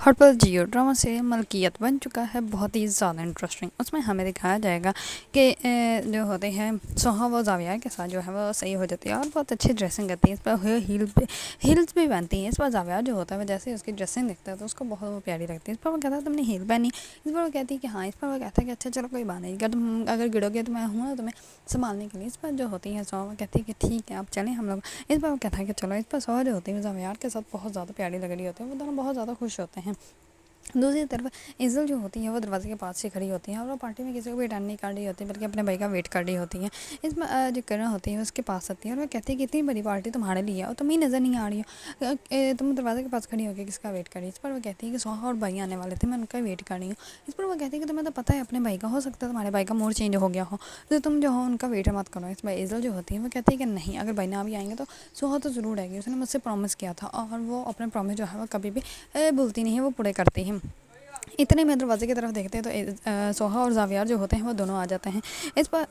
ہرپل Jio drama سے ملکیت بن چکا ہے بہت ہی زیادہ انٹرسٹنگ. اس میں ہمیں دکھایا جائے گا کہ جو ہوتے ہیں سوہا و زاویہ کے ساتھ جو ہے وہ صحیح ہو جاتی ہے اور بہت اچھی ڈریسنگ کرتی ہے. اس پر ہیلز بھی پہنتی ہیں. اس پر زاویہ جو ہوتا ہے وہ جیسے ہی اس کی ڈریسنگ دیکھتا ہے تو اس کو بہت پیاری لگتی ہے. اس پر وہ کہتا ہے تم نے ہیل پہنی. اس پر وہ کہتی ہے کہ ہاں. اس پر وہ کہتا ہے کہ اچھا چلو کوئی بات نہیں, اگر گرو گے تو میں ہوں نا تمہیں سنبھالنے کے لیے. اس پر جو ہوتی ہے سوہا کہتی ہے کہ ٹھیک ہے آپ چلیں ہم لوگ. اس پر وہ کہتا ہے کہ چلو. اس پر سوہا جو ہوتی ہے زاویہ کے ساتھ بہت زیادہ پیاری لگ رہی ہوتی ہے. وہ دونوں بہت زیادہ خوش ہوتے ہیں. دوسری طرف ایزل جو ہوتی ہے وہ دروازے کے پاس سے کھڑی ہوتی ہیں اور وہ پارٹی میں کسی کو بھی اٹینڈ نہیں کر رہی ہوتی بلکہ اپنے بھائی کا ویٹ کر رہی ہوتی ہیں. اس میں جو کرن ہوتی ہے اس کے پاس آتی ہے اور وہ کہتی ہے کہ اتنی بڑی پارٹی تمہارے لیے ہے اور تم ہی نظر نہیں آ رہی ہو, تم دروازے کے پاس کھڑی ہو کے کس کا ویٹ کر رہی. اس پر وہ کہتی ہے کہ سوہا اور بھائی آنے والے تھے, میں ان کا ویٹ کر رہی ہوں. اس پر وہ کہتی ہے کہ تمہیں تو پتہ ہے اپنے بھائی کا, ہو سکتا ہے تمہارے بھائی کا موڈ چینج ہو گیا ہو تو تم جو ہو ان کا ویٹ مت کرو. اس پر ایزل جو ہوتی ہے وہ کہتی ہے کہ نہیں, اگر بھائی نہ بھی آئیں گے تو سوہا تو ضرور آئے گی. اس نے مجھ سے پرومس کیا تھا اور وہ اپنے پرومس جو ہے وہ کبھی بھی بھولتی نہیں ہے, وہ پورے کرتی ہیں. اتنے میں دروازے کی طرف دیکھتے ہیں تو سوہا اور زاویہ جو ہوتے ہیں وہ دونوں آ جاتے ہیں. اس پر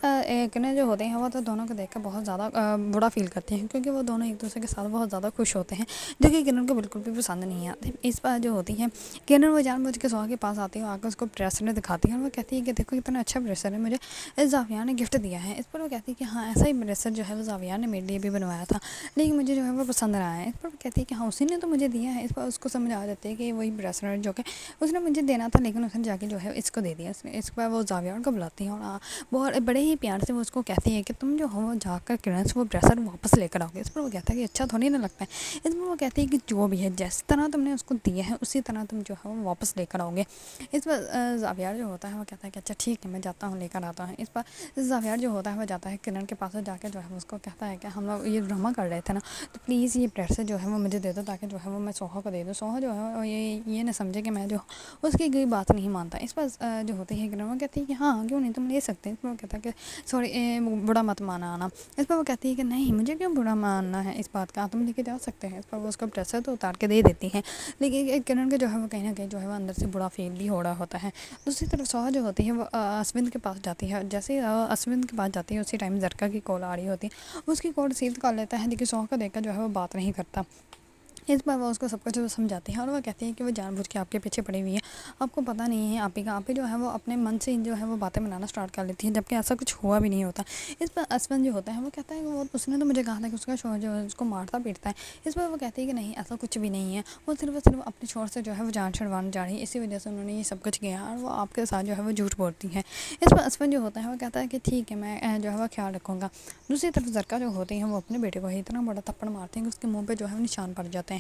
کرن جو ہوتے ہیں وہ تو دونوں کو دیکھ کر بہت زیادہ برا فیل کرتے ہیں کیونکہ وہ دونوں ایک دوسرے کے ساتھ بہت زیادہ خوش ہوتے ہیں جو کہ کرن کو بالکل بھی پسند نہیں آتے. اس پر جو ہوتی ہے کرن وہ جان بوجھ کے سوہا کے پاس آتی ہے اور آ کر اس کو بریسلیٹ دکھاتی ہے اور وہ کہتی ہے کہ دیکھو اتنا اچھا بریسلیٹ ہے مجھے زاویہ نے گفٹ دیا ہے. اس پر وہ کہتی ہے کہ ہاں ایسا ہی بریسلیٹ جو ہے وہ زاویہ نے میرے لیے بھی بنوایا تھا لیکن مجھے جو ہے وہ پسند نہ آیا ہے. اس پر وہ کہتی ہے کہ ہاں اسی نے تو مجھے دیا ہے. اس پر اس کو سمجھ آ جاتی ہے کہ وہی بریسلیٹ جو کہ اس نے مجھے دینا تھا لیکن اس نے جا کے جو ہے اس کو دے دیا. اس پر وہ زاویہ کو بلاتی ہیں اور بہت بڑے ہی پیار سے وہ اس کو کہتی ہے کہ تم جو ہو جا کر کرن سے وہ بریسلیٹ واپس لے کر آؤ گے. اس پر وہ کہتا ہے کہ اچھا تھوڑی نہ لگتا ہے. اس پر وہ کہتی ہے کہ جو بھی ہے جس طرح تم نے اس کو دیا ہے اسی طرح تم جو ہے وہ واپس لے کر آؤ گے. اس پر زاویہ جو ہوتا ہے وہ کہتا ہے کہ اچھا ٹھیک ہے میں جاتا ہوں لے کر آتا ہوں. اس پر زاویہ جو ہوتا ہے وہ جاتا ہے کرن کے پاس جا کے جو ہے اس کو کہتا ہے کہ ہم لوگ یہ ڈرامہ کر رہے تھے نا تو پلیز یہ بریسلیٹ جو ہے وہ مجھے دے دو تاکہ جو ہے وہ میں سوہا کو دے دوں. سوہا جو ہے یہ نہ سمجھے کہ میں جو اس کی کوئی بات نہیں مانتا. اس پر جو ہوتی ہے کرن وہ کہتی ہے کہ ہاں کیوں نہیں تم لے سکتے ہیں. اس پر وہ کہتا ہے کہ سوری برا مت مانا آنا. اس پر وہ کہتی ہے کہ نہیں مجھے کیوں برا ماننا ہے اس بات کا, تم لے کے جا سکتے ہیں. اس پر وہ اس کا بریسلیٹ تو اتار کے دے دیتی ہیں لیکن کرن کے جو ہے وہ کہیں نہ کہیں جو ہے وہ اندر سے برا فیل بھی ہو رہا ہوتا ہے. دوسری طرف سوہا جو ہوتی ہے وہ اسوند کے پاس جاتی ہے. جیسے ہی اسوند کے پاس جاتی ہے اسی ٹائم زرکا کی کال آ رہی ہوتی ہے. اس کی کال ریسیو کر لیتا ہے لیکن سوہا کو دیکھ کر جو ہے وہ بات نہیں کرتا. اس پر وہ اس کو سب کچھ سمجھاتی ہے اور وہ کہتی ہے کہ وہ جان بوجھ کے آپ کے پیچھے پڑی ہوئی ہے. آپ کو پتہ نہیں ہے آپ ہی کا, آپ ہی جو ہے وہ اپنے من سے جو ہے وہ باتیں بنانا اسٹارٹ کر لیتی ہیں جبکہ ایسا کچھ ہوا بھی نہیں ہوتا. اس پر اسوند جو ہوتا ہے وہ کہتا ہے کہ اس نے تو مجھے کہا تھا کہ اس کا شوہر جو ہے اس کو مارتا پیٹتا ہے. اس پر وہ کہتی ہے کہ نہیں ایسا کچھ بھی نہیں ہے, وہ صرف اپنے شوہر سے جو ہے وہ جان چھڑوانے جا رہی ہے, اسی وجہ سے انہوں نے یہ سب کچھ کیا اور وہ آپ کے ساتھ جو ہے وہ جھوٹ بولتی ہے. اس پر اسوند جو ہوتا ہے وہ کہتا ہے کہ ٹھیک ہے میں جو ہے وہ خیال رکھوں گا. دوسری طرف زرکا جو ہوتی ہیں وہ اپنے بیٹے کو ہی اتنا بڑا تھپڑ مارتے ہیں کہ اس کے منہ پہ جو ہے وہ نشان پڑ جاتے ہیں.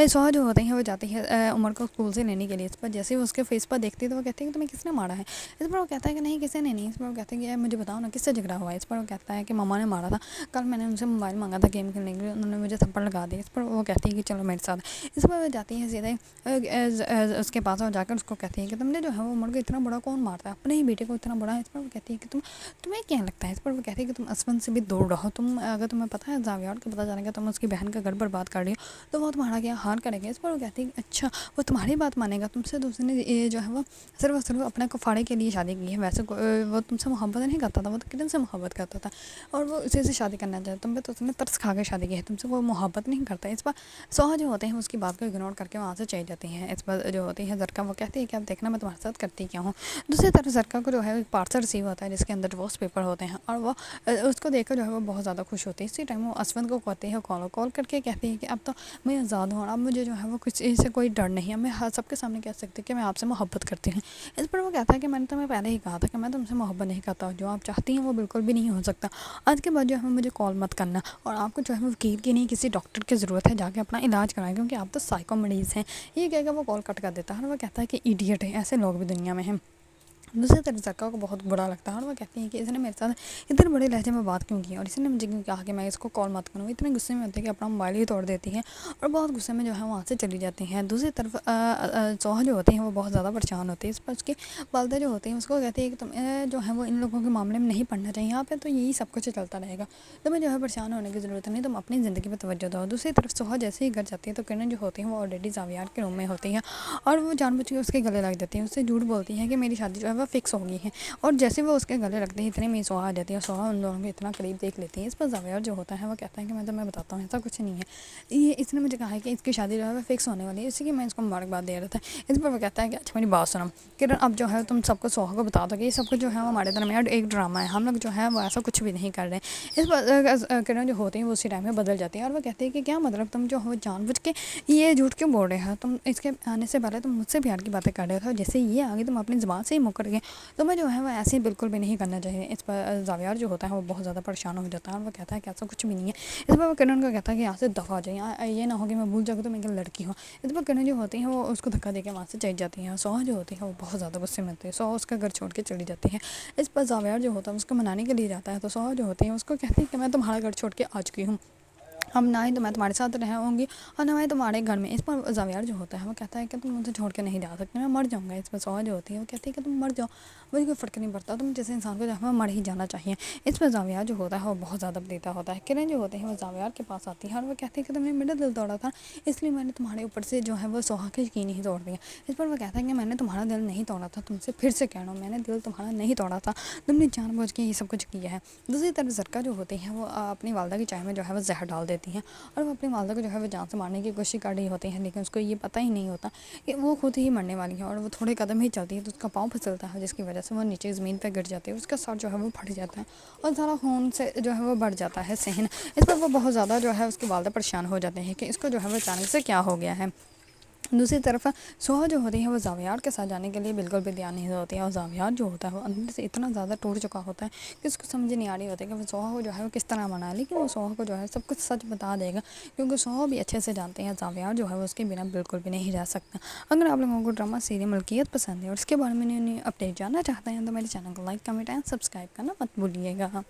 سوہا جو ہوتے ہیں وہ جاتی ہے عمر کو اسکول سے لینے کے لیے. اس پر جیسے وہ اس کے فیس پر دیکھتی ہے تو وہ کہتی ہے کہ تمہیں کس نے مارا ہے. اس پر وہ کہتا ہے کہ نہیں کسی نے نہیں. اس پر وہ کہتے ہیں کہ مجھے بتاؤ نا کس سے جھگڑا ہوا ہے. اس پر وہ کہتا ہے کہ ماما نے مارا تھا, کل میں نے ان سے موبائل مانگا تھا گیم کھیلنے کے لیے, انہوں نے مجھے تھپڑ لگا دیا. اس پر وہ کہتی ہے کہ چلو میرے ساتھ. اس پر وہ جاتی ہے سیدھے اس کے پاس اور جا کر اس کو کہتی ہے کہ تم نے جو ہے وہ عمر کو اتنا بڑا کون مارتا ہے, اپنے ہی بیٹے کو اتنا بڑا ہے. اس پر وہ کہتی ہے کہ تمہیں کیا لگتا ہے. اس پر وہ کہتی ہے کہ تم اسوند سے بھی دور رہو. اگر تمہیں پتہ ہے زاویہ کو پتہ چلے گا تم اس کی بہن کا گھر برباد کر رہی ہو تو وہ تمہارا کیا حال کرے گا. اس پر وہ کہتی ہے کہ اچھا وہ تمہاری بات مانے گا, تم سے دوسرے نے جو ہے وہ صرف اپنے کفاڑے کے لیے شادی کی ہے. ویسے وہ تم سے محبت نہیں کرتا تھا, وہ تو کرن سے محبت کرتا تھا اور وہ اسی سے شادی کرنا چاہتا. تم پہ تو اس نے ترس کھا کے شادی کی ہے, تم سے وہ محبت نہیں کرتا. اس پر سوہا جو ہوتے ہیں اس کی بات کو اگنور کر کے وہاں سے چلی جاتی ہیں. اس پر جو ہوتی ہے زرکا وہ کہتی ہے کہ اب دیکھنا میں تمہارے ساتھ کرتی کیا ہوں. دوسری طرف زرکا کو جو ہے ایک پارسل ریسیو ہوتا ہے جس کے اندر ڈیورس پیپر ہوتے ہیں اور وہ اس کو دیکھ کر جو ہے وہ بہت زیادہ خوش ہوتی ہے. اسی ٹائم وہ اسوند کو کہتی ہے کال کر کے کہتی ہے کہ اب تو میں آزاد ہوں اور اب مجھے جو ہے وہ کسی سے کوئی ڈر نہیں ہے, میں سب کے سامنے کہہ سکتی کہ میں آپ سے محبت کرتی ہوں. اس پر وہ کہتا ہے کہ میں نے تمہیں پہلے ہی کہا تھا کہ میں تم سے محبت نہیں کرتا, جو آپ چاہتی ہیں وہ بالکل بھی نہیں ہو سکتا. آج کے بعد جو ہے مجھے کال مت کرنا اور آپ کو جو ہے وکیل کی نہیں کسی ڈاکٹر کی ضرورت ہے, جا کے اپنا علاج کرائیں کیونکہ آپ تو سائیکو مریض ہیں. یہ کہہ کر وہ کال کٹ کر دیتا ہے اور وہ کہتا ہے کہ ایڈیٹ ہے, ایسے لوگ بھی دنیا میں ہیں. دوسری طرف زرکا کو بہت برا لگتا ہے اور وہ کہتی ہے کہ اس نے میرے ساتھ اتنے بڑے لہجے میں بات کیوں کی اور اس نے مجھے کیوں کہا کہ میں اس کو کال مت کروں. اتنے غصے میں ہوتی ہے کہ اپنا موبائل ہی توڑ دیتی ہے اور بہت غصے میں جو ہے وہاں سے چلی جاتی ہیں. دوسری طرف سوہا جو ہوتی ہیں وہ بہت زیادہ پریشان ہوتی ہے. اس پر اس کی والدہ جو ہوتی ہیں اس کو کہتی ہے کہ تم جو ہے وہ ان لوگوں کے معاملے میں نہیں پڑھنا چاہیے, یہاں پہ تو یہی سب کچھ چلتا رہے گا, تمہیں جو ہے پریشان ہونے کی ضرورت نہیں, تم اپنی زندگی پہ توجہ دو. دوسری طرف سوہا جیسے ہی گھر جاتی ہے تو کرن جو ہوتی ہیں وہ آلریڈی زاویہ کے روم میں ہوتی ہیں اور وہ جان بوجھ کے اس کے گلے لگ جاتی ہیں, اس سے جھوٹ بولتی ہے کہ میری شادی جو ہے وہ فکس ہو گئی ہے، اور جیسے وہ اس کے گلے رکھتے ہیں اتنے میں سوہا آ جاتی ہے، سوہا ان دونوں کو اتنا قریب دیکھ لیتی ہے۔ اس پر زاویار جو ہوتا ہے وہ کہتا ہے کہ میں تمہیں بتاتا ہوں ایسا کچھ نہیں ہے، یہ اس نے مجھے کہا ہے کہ اس کی شادی جو ہے وہ فکس ہونے والی ہے، اسی کی میں اس کو مبارکباد دے رہا تھا۔ اس پر وہ کہتا ہے کہ اچھا میری بات سنو کرن، اب جو ہے تم سب کو سوہا کو بتا دو کہ یہ سب کچھ جو ہے وہ ہمارے درمیان ایک ڈرامہ ہے، ہم لوگ جو ہے وہ ایسا کچھ بھی نہیں کر رہے ہیں۔ اس پر کرن جو ہوتے ہیں وہ اسی ٹائم میں بدل جاتے ہیں اور وہ کہتے ہیں کہ کیا مطلب تم جو ہو جان بوجھ کے یہ جھوٹ کیوں بول رہے ہو، تم اس کے آنے سے پہلے تم مجھ سے پیار کی باتیں کر رہے تھے، جیسے یہ آگے تم اپنی زبان سے ہی مکر گئے، تمہیں جو ہے وہ ایسے بالکل بھی نہیں کرنا چاہیے۔ اس پر زاویار جو ہوتا ہے وہ بہت زیادہ پریشان ہو جاتا ہے اور وہ کہتا ہے کہ ایسا کچھ بھی نہیں ہے۔ اس پر وہ کرن کو کہتا ہے کہ یہاں سے دفعہ ہو جائے، یہ نہ ہو کہ میں بھول جاؤں کہ تم ایک لڑکی ہو۔ اس پر کرن جو ہوتی ہیں وہ اس کو دھکا دے کے وہاں سے چلی جاتی ہیں، سوہا جو ہوتی ہے وہ بہت زیادہ غصے میں ہوتی ہے، سوہا اس کا گھر چھوڑ کے چلی جاتی ہے۔ اس پر زاویار جو ہوتا ہے اس کو منانے کے لیے جاتا ہے، تو سوہا جو ہوتی ہے اس کو کہتی ہے کہ میں تمہارا گھر چھوڑ کے آ چکی ہوں، اب نہ ہی تو میں تمہارے ساتھ رہوں گی اور نہ ہی تمہارے گھر میں۔ اس پر زاویار جو ہوتا ہے وہ کہتا ہے کہ تم مجھے چھوڑ کے نہیں جا سکتے، میں مر جاؤں گا۔ اس پر سوہا جو ہوتی ہے وہ کہتی ہے کہ تم مر جاؤ، مجھے کوئی فرق نہیں پڑتا، تم جیسے انسان کو جو ہے وہ مر ہی جانا چاہیے۔ اس پر زاویار جو ہوتا ہے وہ بہت زیادہ پلیتا ہوتا ہے۔ کرن جو ہوتے ہیں وہ زاویار کے پاس آتی ہے اور وہ کہتے ہیں کہ تم نے میرا دل توڑا تھا، اس لیے میں نے تمہارے اوپر سے جو ہے وہ سوہا کا یقین ہی توڑ دیا۔ اس پر وہ کہتا ہے کہ میں نے تمہارا دل نہیں توڑا تھا، تم سے پھر سے کہہ رہا ہوں میں نے دل تمہارا نہیں توڑا تھا، تم نے جان بوجھ کے یہ سب کچھ کیا ہے۔ دوسری طرف زرکا جو ہوتی ہے وہ اپنی والدہ کی چائے میں جو ہے وہ زہر ڈال دیتی ہیں اور وہ اپنی والدہ کو جو ہے وہ جان سے مارنے کی کوشش کر رہی ہوتی ہیں، لیکن اس کو یہ پتہ ہی نہیں ہوتا کہ وہ خود ہی مرنے والی ہے، اور وہ تھوڑے قدم ہی چلتی ہے تو اس کا پاؤں پھسلتا ہے، جس کی وجہ سے وہ نیچے زمین پہ گر جاتی ہے، اس کا سر جو ہے وہ پھٹ جاتا ہے اور سارا خون سے جو ہے وہ بڑھ جاتا ہے صحن۔ اس پر وہ بہت زیادہ جو ہے اس کی والدہ پریشان ہو جاتے ہیں کہ اس کو جو ہے وہ اچانک سے کیا ہو گیا ہے۔ دوسری طرف سوہا جو ہوتی ہے وہ زاویار کے ساتھ جانے کے لیے بالکل بھی تیار نہیں ہوتی ہے، اور زاویار جو ہوتا ہے وہ اندر سے اتنا زیادہ ٹوٹ چکا ہوتا ہے کہ اس کو سمجھ نہیں آ رہی ہوتی کہ وہ سوہا کو جو ہے وہ کس طرح منائے، لیکن وہ سوہا کو جو ہے سب کچھ سچ بتا دے گا، کیونکہ سوہا بھی اچھے سے جانتے ہیں زاویار جو ہے وہ اس کے بنا بالکل بھی نہیں رہ سکتا۔ اگر آپ لوگوں کو ڈرامہ سیریل ملکیت پسند ہے اور اس کے بارے میں اپڈیٹ جاننا چاہتے ہیں تو میرے چینل کو لائک کمنٹ اینڈ سبسکرائب کرنا مت بھولیے گا۔